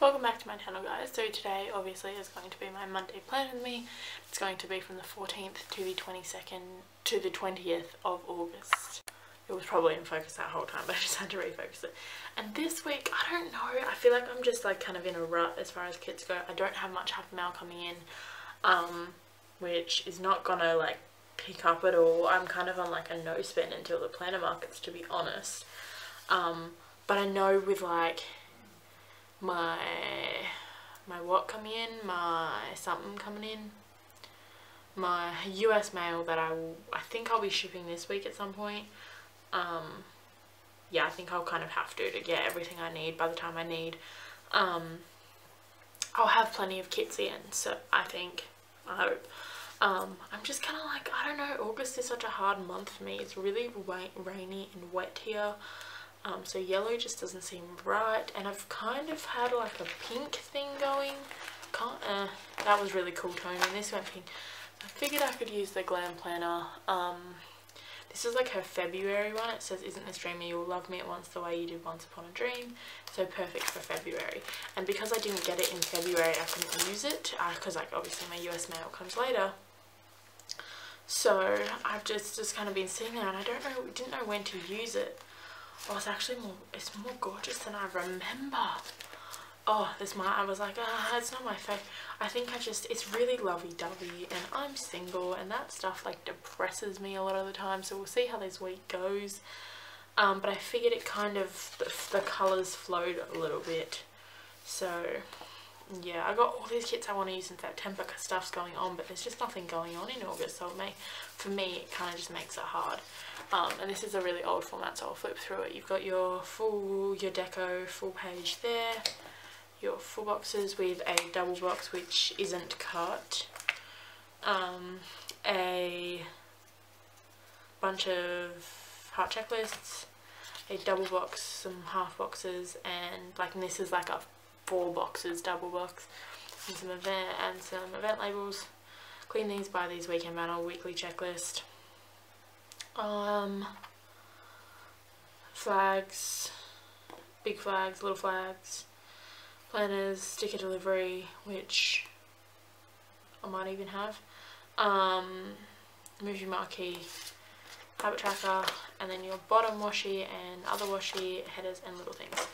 Welcome back to my channel, guys. So today obviously is going to be my Monday plan with me. It's going to be from the 14th to the 22nd to the 20th of August. It was probably in focus that whole time, but I just had to refocus it. And this week, I don't know, I feel like I'm just like kind of in a rut as far as kits go. I don't have much happy mail coming in, which is not gonna like pick up at all. I'm kind of on like a no spend until the planner markets, to be honest. But I know with like my what coming in, my something coming in, my US mail that I think I'll be shipping this week at some point. Yeah, I think I'll kind of have to get everything I need by the time I need. I'll have plenty of kits in, so I hope. I'm just kind of like, I don't know, August is such a hard month for me. It's really rainy and wet here. So yellow just doesn't seem right, and I've kind of had like a pink thing going. That was really cool tone, and this went pink. I figured I could use the Glam planner. This is like her February one. It says, "Isn't this dreamy? You'll love me at once the way you did once upon a dream." So perfect for February. And because I didn't get it in February, I couldn't use it because like obviously my US mail comes later. So I've just kind of been sitting there, and I didn't know when to use it. Oh, it's more gorgeous than I remember. Oh, I was like, it's not my fave. I think it's really lovey-dovey, and I'm single, and that stuff like depresses me a lot of the time, so we'll see how this week goes. But I figured it kind of, the colours flowed a little bit. So, yeah, I got all these kits I want to use in September because stuff's going on, but there's just nothing going on in August, so for me, it kind of just makes it hard. And this is a really old format, so I'll flip through it. You've got your deco full page there, your full boxes with a double box which isn't cut, a bunch of heart checklists, a double box, some half boxes, and this is like a 4 boxes double box, and some event labels. Clean these, buy these, weekend banner, weekly checklist. Flags, big flags, little flags, planners, sticker delivery, which I might even have, movie marquee, habit tracker, and then your bottom washi and other washi, headers and little things.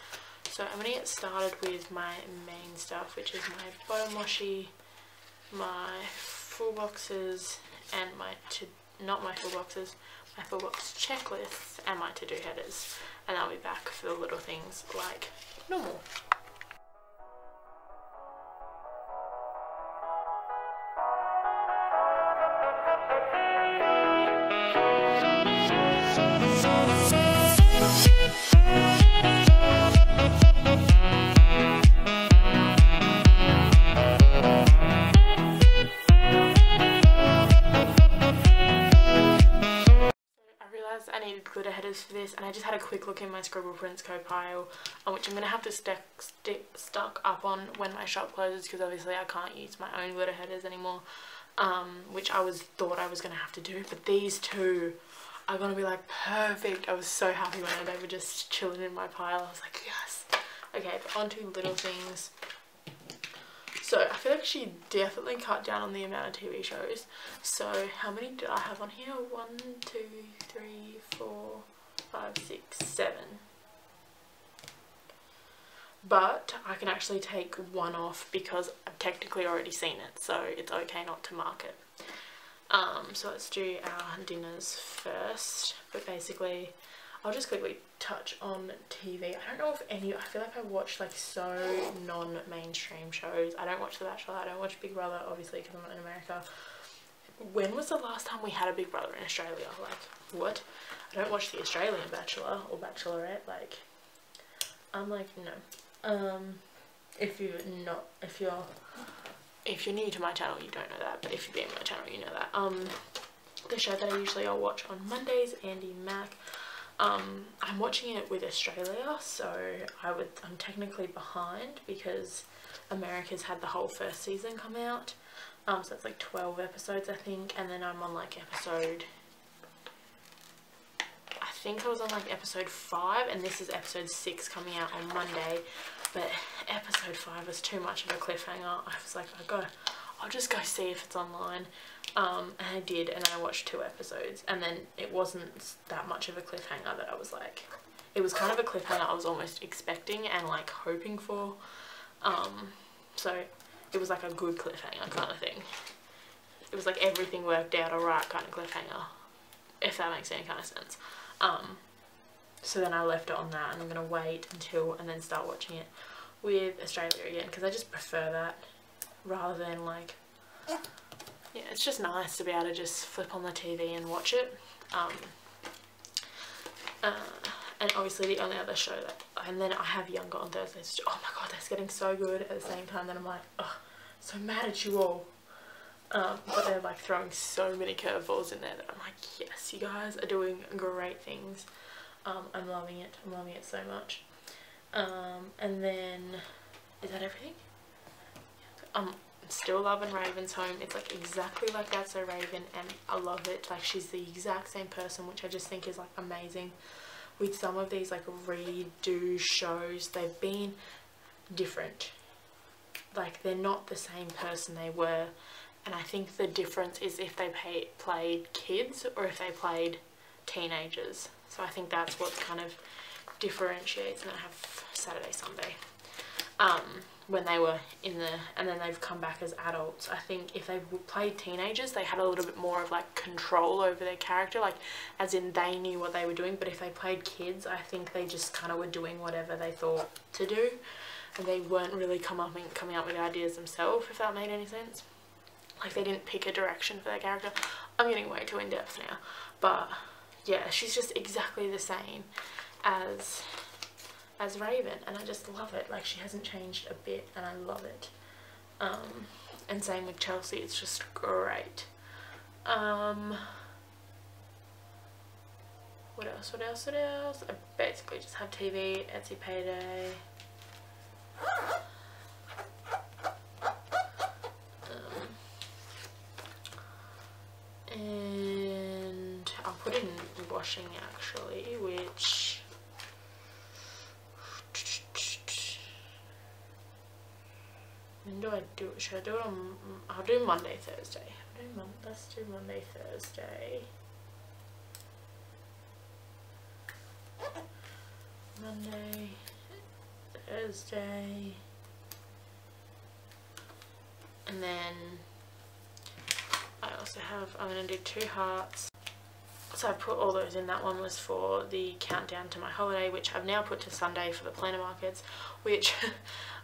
So I'm going to get started with my main stuff, which is my bottom washi, my full boxes, and my full box checklists, and my to-do headers, and I'll be back for the little things like normal. I needed glitter headers for this, and I just had a quick look in my Scribble Prints Co pile, which I'm going to have to stock up on when my shop closes, because obviously I can't use my own glitter headers anymore, which I thought I was going to have to do, but these two are going to be like perfect. I was so happy when they were just chilling in my pile. I was like, yes. Okay, but on to little things. So I feel like she definitely cut down on the amount of TV shows. So how many did I have on here? 1, 2, 3, 4, 5, 6, 7. But I can actually take one off because I've technically already seen it, so it's okay not to mark it. So let's do our dinners first. But basically, I'll just quickly touch on TV. I don't know if I feel like I watch like so non-mainstream shows. I don't watch The Bachelor, I don't watch Big Brother, obviously, because I'm not in America. When was the last time we had a Big Brother in Australia? Like, what? I don't watch the Australian Bachelor or Bachelorette. Like, I'm like, no. If you're new to my channel, you don't know that, but if you've been on my channel, you know that. The show that I usually watch on Mondays, Andy Mac. I'm watching it with Australia, so I'm technically behind because America's had the whole first season come out. So it's like 12 episodes, I think, and then I'm on like episode, I think I was on like episode 5, and this is episode 6 coming out on Monday. But episode episode 5 was too much of a cliffhanger. I was like, I'll just go see if it's online. And I did, and I watched 2 episodes, and then it wasn't that much of a cliffhanger that I was like, it was kind of a cliffhanger I was almost expecting and like hoping for. So it was like a good cliffhanger kind of thing. It was like everything worked out alright kind of cliffhanger, if that makes any kind of sense. So then I left it on that, and I'm going to wait until, and then start watching it with Australia again, because I just prefer that rather than like, yeah, it's just nice to be able to just flip on the TV and watch it. And obviously the only other show that, and then I have Younger on Thursdays. Oh my god, that's getting so good at the same time that I'm like, oh, so mad at you all. But they're like throwing so many curveballs in there that I'm like, yes, you guys are doing great things. I'm loving it. I'm loving it so much. And then, is that everything? I'm still loving Raven's home. It's like exactly like That's So Raven, and I love it. Like, she's the exact same person, which I just think is like amazing. With some of these like redo shows, they've been different. Like, they're not the same person they were. And I think the difference is if they played kids or if they played teenagers. So I think that's what kind of differentiates. And I have Saturday, Sunday. When they were in the, and then they've come back as adults. I think if they played teenagers, they had a little bit more of like control over their character, like as in they knew what they were doing. But if they played kids, I think they just kind of were doing whatever they thought to do, and they weren't really coming up with ideas themselves, if that made any sense. Like, they didn't pick a direction for their character. I'm getting way too in depth now, but yeah, she's just exactly the same as Raven, and I just love it. Like, she hasn't changed a bit, and I love it. And same with Chelsea, it's just great. What else? I basically just have TV, Etsy payday. And I'll put it in washing actually, which when do I do it? Should I do it on, I'll do Monday, Thursday. Let's do Monday, Thursday. Monday, Thursday. And then I also have, I'm going to do 2 hearts. So I put all those in. That one was for the countdown to my holiday, which I've now put to Sunday for the planner markets, which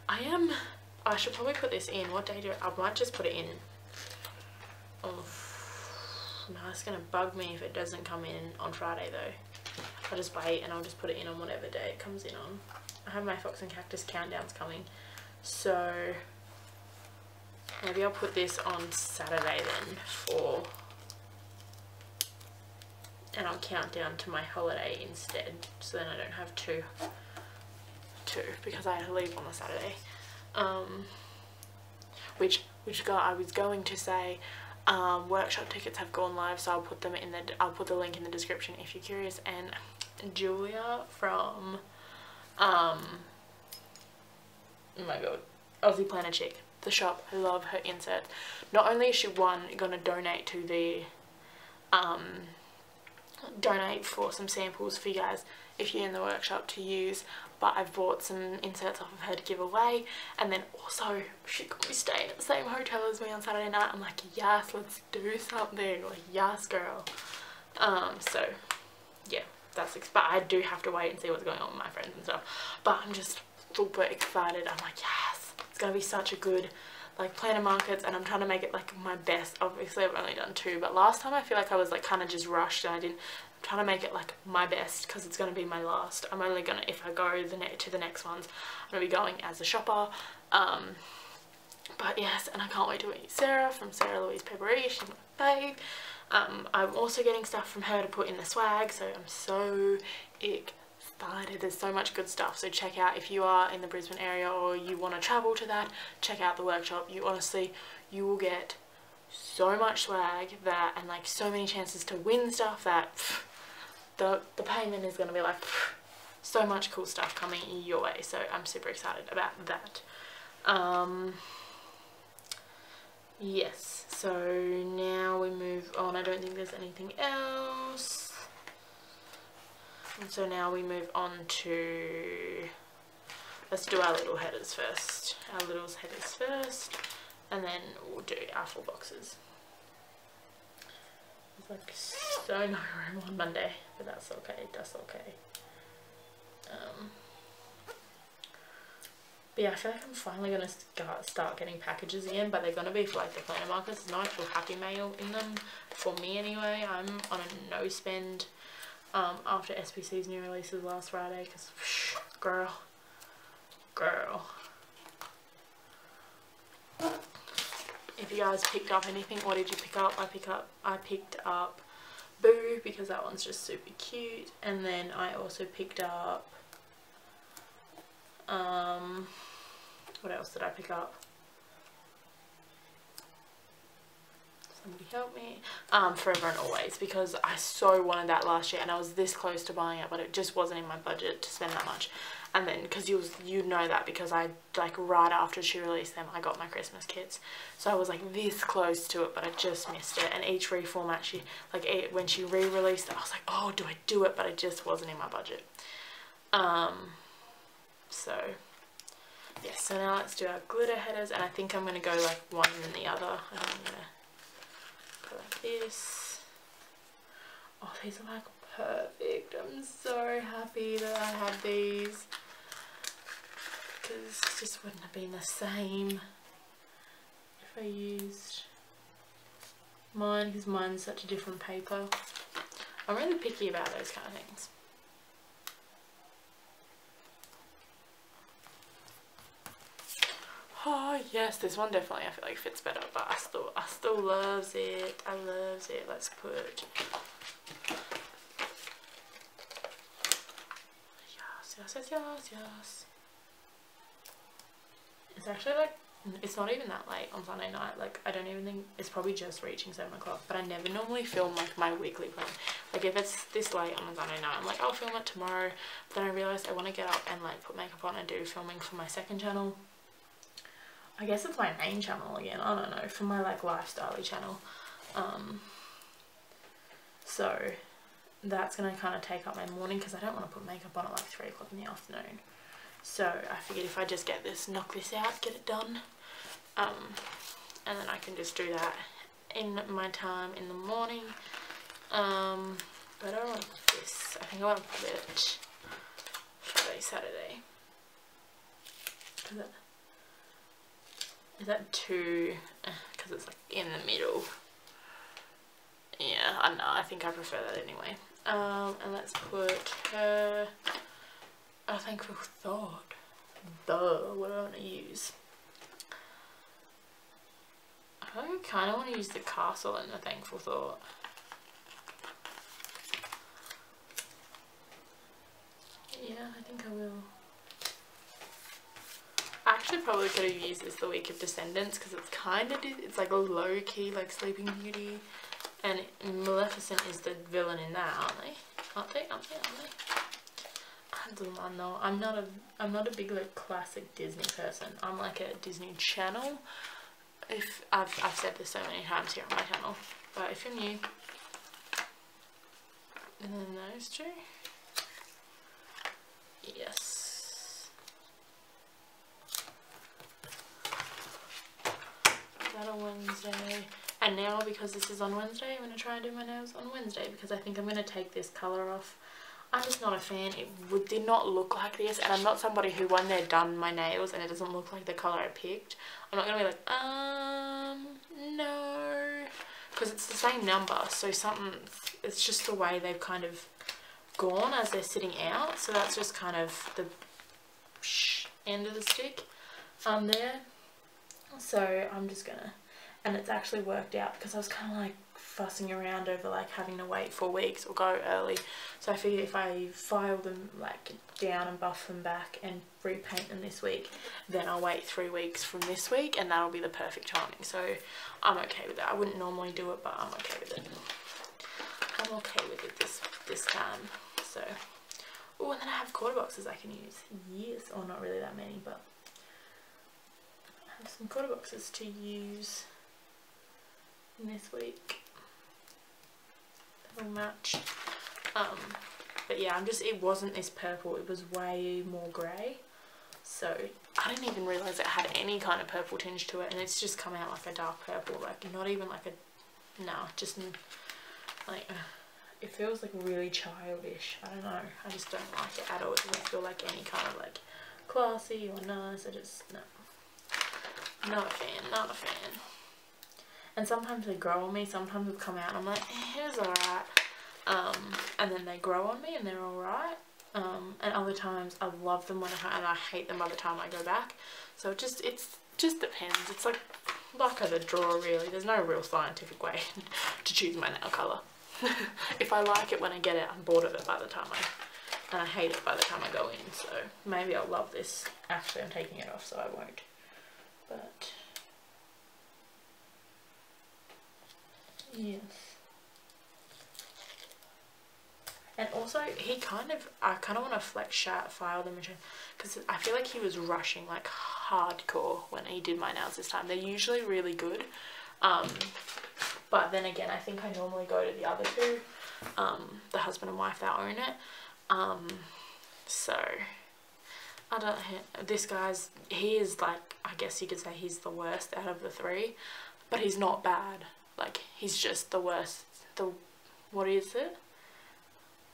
I should probably put this in. What day I might just put it in. Oh, no, it's going to bug me if it doesn't come in on Friday though. I'll just wait and I'll just put it in on whatever day it comes in on. I have my Fox and Cactus countdowns coming, so maybe I'll put this on Saturday then and I'll count down to my holiday instead, so then I don't have two because I had to leave on the Saturday. Which I was going to say, workshop tickets have gone live, so I'll put them in I'll put the link in the description if you're curious. And Julia from oh my god, Aussie Planner Chick, the shop, I love her insert. Not only is she gonna donate to the donate for some samples for you guys if you're in the workshop to use, but I've bought some inserts off of her to give away, and then also she got me staying at the same hotel as me on Saturday night. I'm like, yes, let's do something, like, yes girl. So yeah, but I do have to wait and see what's going on with my friends and stuff, but I'm just super excited. I'm like, yes, it's gonna be such a good like planner markets, and I'm trying to make it like my best. Obviously I've only done 2, but last time I feel like I was like kind of just rushed and I'm trying to make it like my best because it's going to be my last. I'm only gonna, if I go to the next ones, I'm gonna be going as a shopper. But yes, and I can't wait to meet Sarah from Sarah Louise Peppery. She's my fave. I'm also getting stuff from her to put in the swag, so I'm so excited. There's so much good stuff, so check out, if you are in the Brisbane area or you want to travel to that, check out the workshop. You will get so much swag and like so many chances to win stuff that the payment is going to be like so much cool stuff coming your way, so I'm super excited about that. Yes, so now we move on. I don't think there's anything else. And so now we move on to, let's do our little headers first. Our little headers first, and then we'll do our full boxes. There's like so no room on Monday, but that's okay, that's okay. But yeah, I feel like I'm finally going to start getting packages again, but they're going to be for like the planner markers. There's no actual happy mail in them, for me anyway. I'm on a no spend after SPC's new releases last Friday, because girl. If you guys picked up anything, what did you pick up? I picked up Boo, because that one's just super cute, and then I also picked up what else did I pick up? Somebody help me. Forever and Always, because I so wanted that last year and I was this close to buying it, but it just wasn't in my budget to spend that much. And then because you know that, because I, like, right after she released them, I got my Christmas kits, so I was like this close to it, but I just missed it. And each reformat, she, like, when she re-released it, I was like, oh, do I do it? But it just wasn't in my budget. So yeah, so now let's do our glitter headers, and I think I'm going to go like one and then the other. I think I'm going to go like this. Oh, these are like perfect. I'm so happy that I had these, because it just wouldn't have been the same if I used mine, because mine's such a different paper. I'm really picky about those kind of things. Oh yes, this one definitely I feel like fits better, but I still loves it. I loves it. Let's put yes. It's actually like, it's not even that late on Sunday night. Like, I don't even think, it's probably just reaching 7 o'clock, but I never normally film like my weekly plan. Like, if it's this late on a Sunday night, I'm like, I'll film it tomorrow, but then I realised I want to get up and like put makeup on and do filming for my second channel. I guess it's my main channel again, I don't know, for my like lifestyle-y channel. So that's going to kind of take up my morning, because I don't want to put makeup on at like 3 o'clock in the afternoon. So I figured if I just get this, knock this out, get it done, and then I can just do that in my time in the morning. But I don't want to put this, I think I want to put it Friday, Saturday. Is that too, because it's like in the middle. Yeah, I know, I think I prefer that anyway. And let's put her A Thankful Thought. What do I want to use? I kind of want to use the castle in A Thankful Thought. Yeah, I think I will. I actually probably could have used this the week of Descendants, because it's kind of, it's like a low-key like Sleeping Beauty, and Maleficent is the villain in that, aren't they? Aren't they? I don't know. I'm not a big like classic Disney person. I'm like a Disney Channel. If I've said this so many times here on my channel, but if you're new, and then those two, yes. That on Wednesday, and now because this is on Wednesday, I'm going to try and do my nails on Wednesday, because I think I'm going to take this colour off. I'm just not a fan. It did not look like this, and I'm not somebody who, when they're done my nails and it doesn't look like the colour I picked, I'm not going to be like, no, because it's the same number, so it's just the way they've kind of gone as they're sitting out, so that's just kind of the end of the stick there. So I'm just gonna, and it's actually worked out, because I was kind of like fussing around over like having to wait 4 weeks or go early, so I figured if I file them like down and buff them back and repaint them this week, then I'll wait 3 weeks from this week, and that'll be the perfect timing. So I'm okay with that. I wouldn't normally do it, but I'm okay with it. I'm okay with it this time. So, oh, and then I have quarter boxes I can use. Yes, or not really that many, but have some quarter boxes to use this week. They'll match. But yeah, it wasn't this purple, it was way more grey. So I didn't even realise it had any kind of purple tinge to it, and it's just come out like a dark purple, like not even like a, no, just like, it feels like really childish. I don't know, I just don't like it at all. It doesn't feel like any kind of like classy or nice. I just, no, not a fan, not a fan. And sometimes they grow on me, sometimes they've come out and I'm like, it's alright. And then they grow on me and they're alright. And other times I love them and I hate them by the time I go back. So it just depends. It's like luck of the draw, really. There's no real scientific way to choose my nail colour. If I like it when I get it, I'm bored of it by the time and I hate it by the time I go in. So maybe I'll love this. Actually, I'm taking it off, so I won't. But yes. And also, I kind of want to file them because I feel like he was rushing like hardcore when he did my nails this time. They're usually really good, but then again, I think I normally go to the other two, the husband and wife that own it. So I don't. This guy's, he is like, I guess you could say he's the worst out of the three, but he's not bad. Like, he's just the worst. What is it?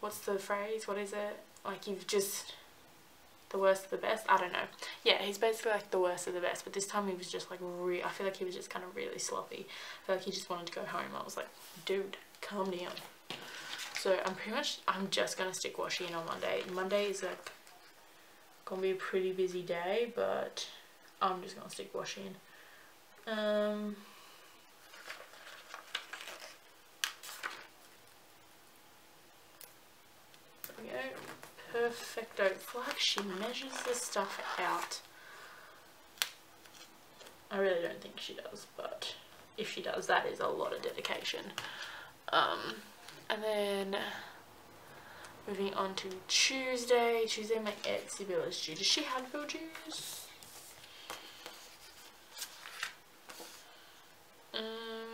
What's the phrase? What is it? Like, you've just, the worst of the best? I don't know. Yeah, he's basically like the worst of the best, but this time he was just like I feel like he was just kind of really sloppy. I feel like he just wanted to go home. I was like, dude, calm down. So I'm just going to stick washi in on Monday. Monday is like going to be a pretty busy day, but I'm just going to stick washi in. Perfecto. It's like she measures this stuff out. I really don't think she does, but if she does, that is a lot of dedication. And then moving on to Tuesday. Tuesday, my Etsy bill is due. Does she have bill dues?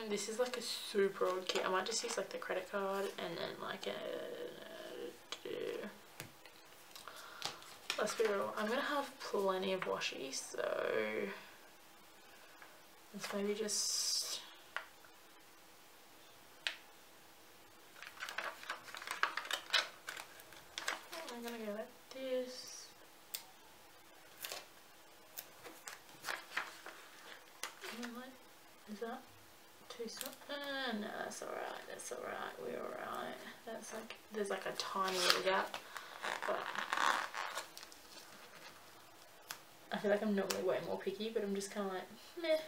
This is like a super old kit. I might just use like the credit card and then like let's be real, I'm gonna have plenty of washi, so let's maybe just I'm gonna go like this. Is that too small? No, that's alright, that's alright, we're alright. That's like, there's like a tiny little gap, but I feel like I'm normally way more picky, but I'm just kind of like, meh.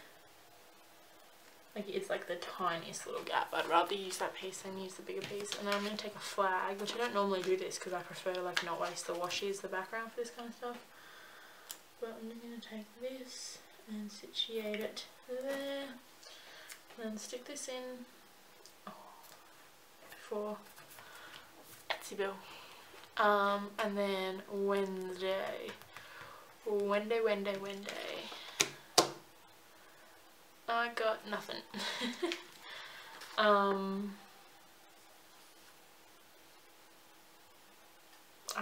Like, it's like the tiniest little gap. I'd rather use that piece than use the bigger piece. And then I'm going to take a flag, which I don't normally do this because I prefer to like not waste the washi as the background for this kind of stuff. But I'm going to take this and situate it there. And then stick this in for Etsy bill. And then Wednesday. I got nothing. I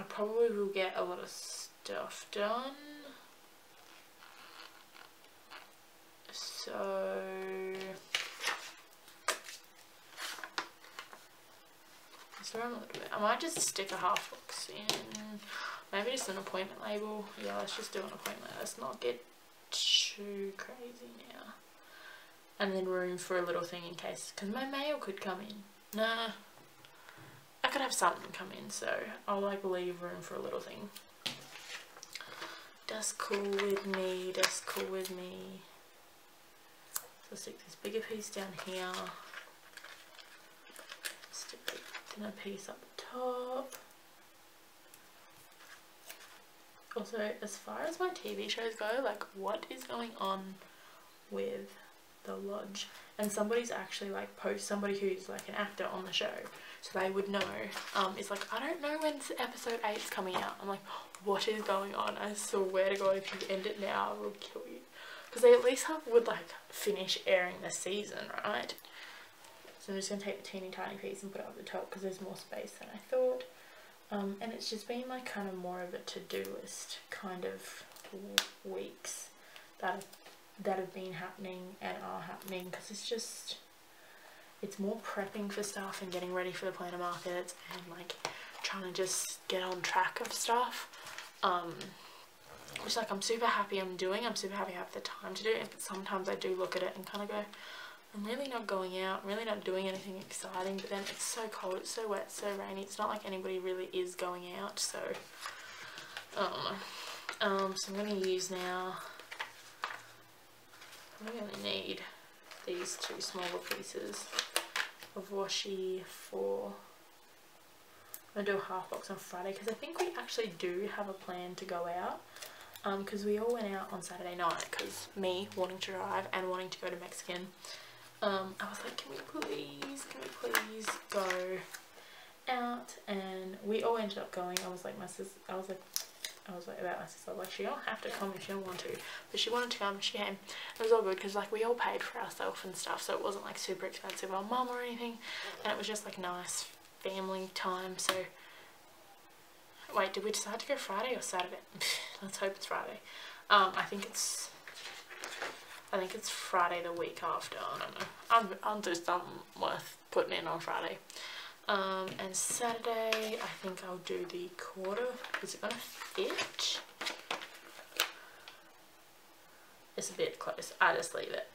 probably will get a lot of stuff done. So around a little bit. I might just stick a half box in. Maybe just an appointment label. Yeah, let's just do an appointment. Let's not get too crazy now. And then room for a little thing in case, because my mail could come in. Nah, I could have something come in, so I'll like leave room for a little thing. That's cool with me, that's cool with me. So stick this bigger piece down here. Stick the thinner piece up top. Also, as far as my TV shows go, like, what is going on with the lodge? And somebody's actually like somebody who's like an actor on the show, so they would know. It's like, I don't know when episode 8 is coming out. I'm like, what is going on? I swear to God, if you end it now, I will kill you. because they at least would like finish airing the season, right? So I'm just going to take the teeny tiny piece and put it up the top because there's more space than I thought. And it's just been like kind of more of a to-do list kind of weeks that have been happening and are happening, because it's more prepping for stuff and getting ready for the planner markets and like trying to just get on track of stuff, which like I'm super happy I'm super happy I have the time to do it, but sometimes I do look at it and kind of go, I'm really not going out, I'm really not doing anything exciting, but then it's so cold, it's so wet, it's so rainy, it's not like anybody really is going out, so so I'm going to use now, I'm going to need these two smaller pieces of washi for, I'm going to do a half box on Friday, because I think we actually do have a plan to go out, because we all went out on Saturday night, because me wanting to drive and wanting to go to Mexican, I was like, can we please go out, and we all ended up going. I was like, about my sister, like, she don't have to come if she don't want to, but she wanted to come, she came. It was all good, because like we all paid for ourselves and stuff, so it wasn't like super expensive on mum or anything, and it was just like nice family time. So wait, did we decide to go Friday or Saturday? Let's hope it's Friday. I think it's Friday the week after. I don't know. I'll do something worth putting in on Friday. And Saturday, I think I'll do the quarter. Is it gonna fit? It's a bit close. I just leave it.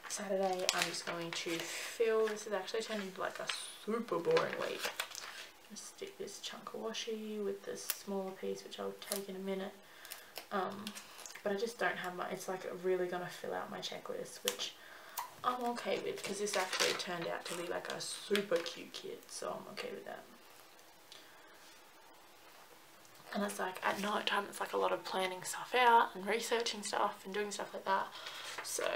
Saturday, I'm just going to fill. This is actually turning into like a super boring week. Just stick this chunk of washi with this smaller piece, which I'll take in a minute. But I just don't have my, it's like really gonna fill out my checklist, which I'm okay with, because this actually turned out to be like a super cute kit, so I'm okay with that. And it's like at night time, it's like a lot of planning stuff out and researching stuff and doing stuff like that, so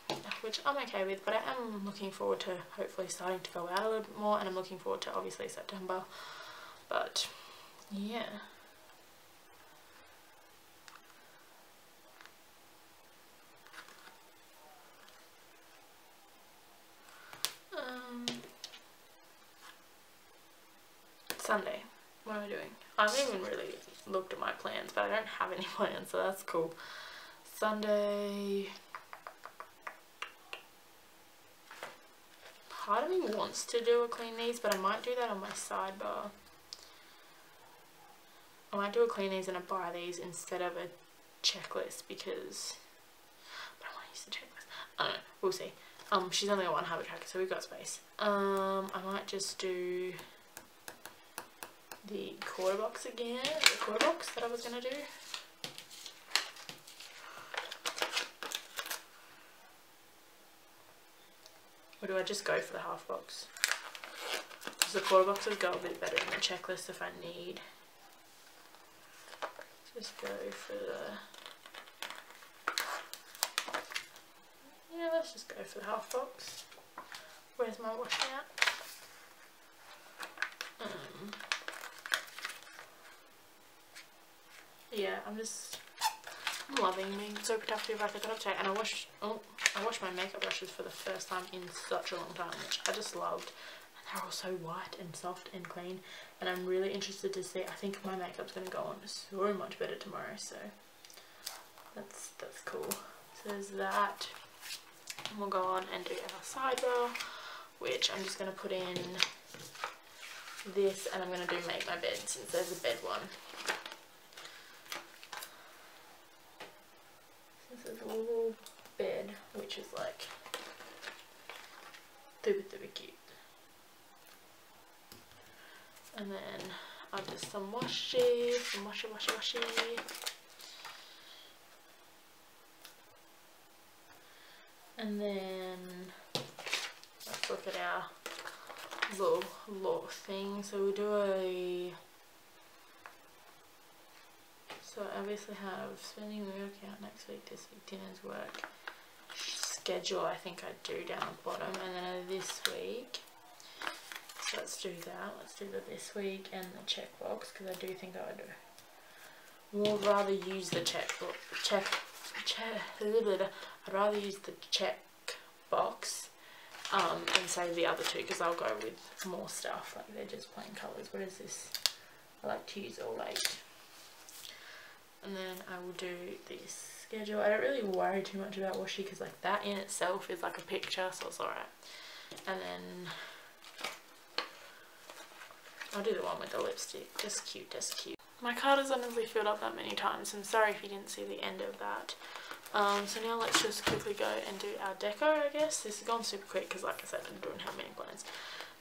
yeah, which I'm okay with. But I am looking forward to hopefully starting to go out a little bit more, and I'm looking forward to obviously September. But yeah. Sunday, what am I doing? I haven't even really looked at my plans, but I don't have any plans, so that's cool. Sunday, part of me wants to do a clean these, but I might do that on my sidebar. I might do a clean these and a buy these instead of a checklist, because I don't want to use the checklist. I don't know, we'll see. She's only got one habit tracker, so we've got space. I might just do the quarter box again, the quarter box that I was going to do. Or do I just go for the half box? Because the quarter boxes go a bit better in the checklist if I need. Just go for the... Yeah, let's just go for the half box. Where's my washi at? Yeah, I'm loving being so productive. Like I got up today and I washed my makeup brushes for the first time in such a long time, which I just loved. And they're all so white and soft and clean, and I'm really interested to see. I think my makeup's gonna go on so much better tomorrow, so that's cool. So there's that. And we'll go on and do our sidebar, which I'm just gonna put in this, and I'm gonna do make my bed since there's a bed one. This is a little bed, which is like super cute. And then I'll do some washi. And then let's look at our little thing. So we'll do a... So I obviously have spending the workout next week, this week, dinner's work, schedule I think I do down the bottom, and then this week, so let's do that, let's do the this week and the checkbox, because I do think I would more rather use the check I'd rather use the check box and save the other two, because I'll go with more stuff. Like, they're just plain colours. What is this? I like to use all 8. And then I will do this schedule. I don't really worry too much about washi, because like that in itself is like a picture, so it's alright. And then I'll do the one with the lipstick. Just cute, just cute. My card has honestly filled up that many times, and sorry if you didn't see the end of that. So now let's just quickly go and do our deco, I guess. This has gone super quick because, like I said, I don't have many plans.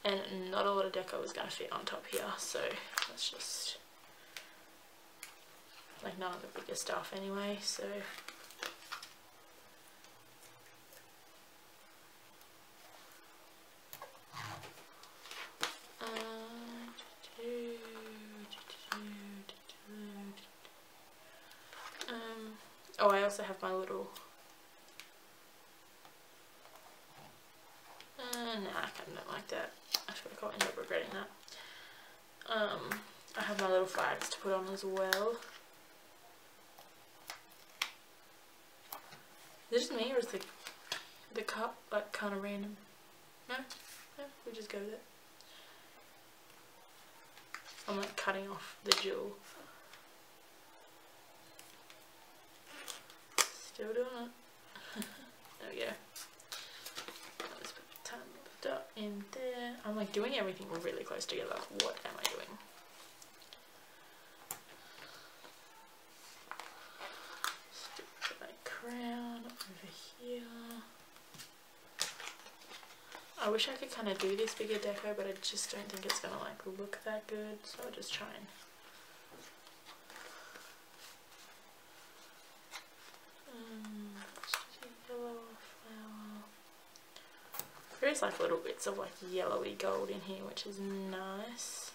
And not a lot of deco is going to fit on top here, so let's just... like, none of the bigger stuff anyway, so... oh, I also have my little... nah, I kind of don't like that. I feel like I'll end up regretting that. I have my little flags to put on as well. Is it just me, or is the cup like kind of random? No? No, we'll just go with it. I'm like cutting off the jewel. Still doing it. There we go. Let's put a tiny little dot in there. I'm like doing everything really close together. What am I doing? Stick to my crown over here. I wish I could kind of do this bigger deco, but I just don't think it's gonna like look that good, so I'll just try and yellow flower. There's like little bits of like yellowy gold in here, which is nice.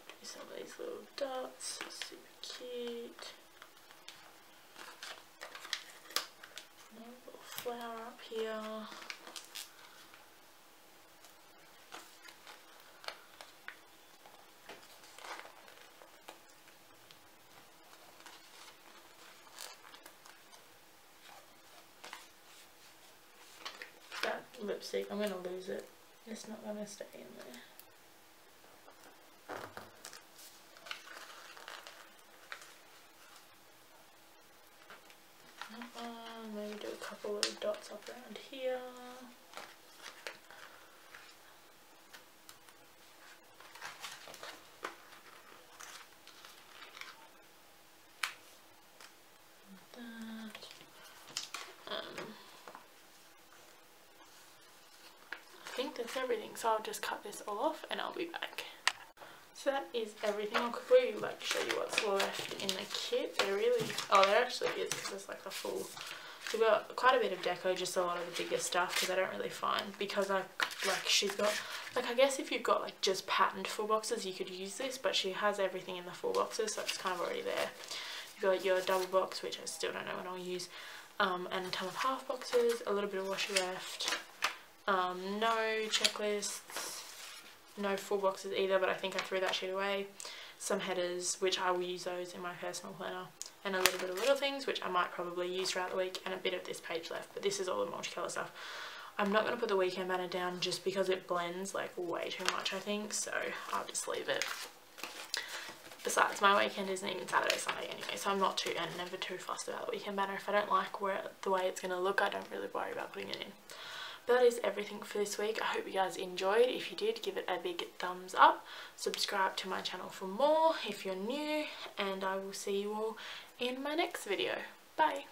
Do some of these little dots, super cute. Another little flower up here. Lipstick, I'm gonna lose it. It's not gonna stay in there. Maybe do a couple little dots up around here. I think that's everything, so I'll just cut this all off and I'll be back. So that is everything. I'll quickly like show you what's left in the kit. There really, oh, there actually is, because it's like the full. So we've got quite a bit of deco, just a lot of the bigger stuff, because I don't really find, because I like she's got like, I guess if you've got like just patterned full boxes you could use this, but she has everything in the full boxes, so it's kind of already there. You've got your double box, which I still don't know when I'll use, and a ton of half boxes, a little bit of washi left. No checklists, no full boxes either, but I think I threw that sheet away. Some headers, which I will use those in my personal planner, and a little bit of little things, which I might probably use throughout the week, and a bit of this page left, but this is all the multicolour stuff. I'm not going to put the weekend banner down just because it blends like way too much, I think, so I'll just leave it. Besides, my weekend isn't even Saturday, Sunday anyway, so I'm not too, and never too fussed about the weekend banner. If I don't like the way it's going to look, I don't really worry about putting it in. But that is everything for this week. I hope you guys enjoyed. If you did, give it a big thumbs up. Subscribe to my channel for more if you're new, and I will see you all in my next video. Bye.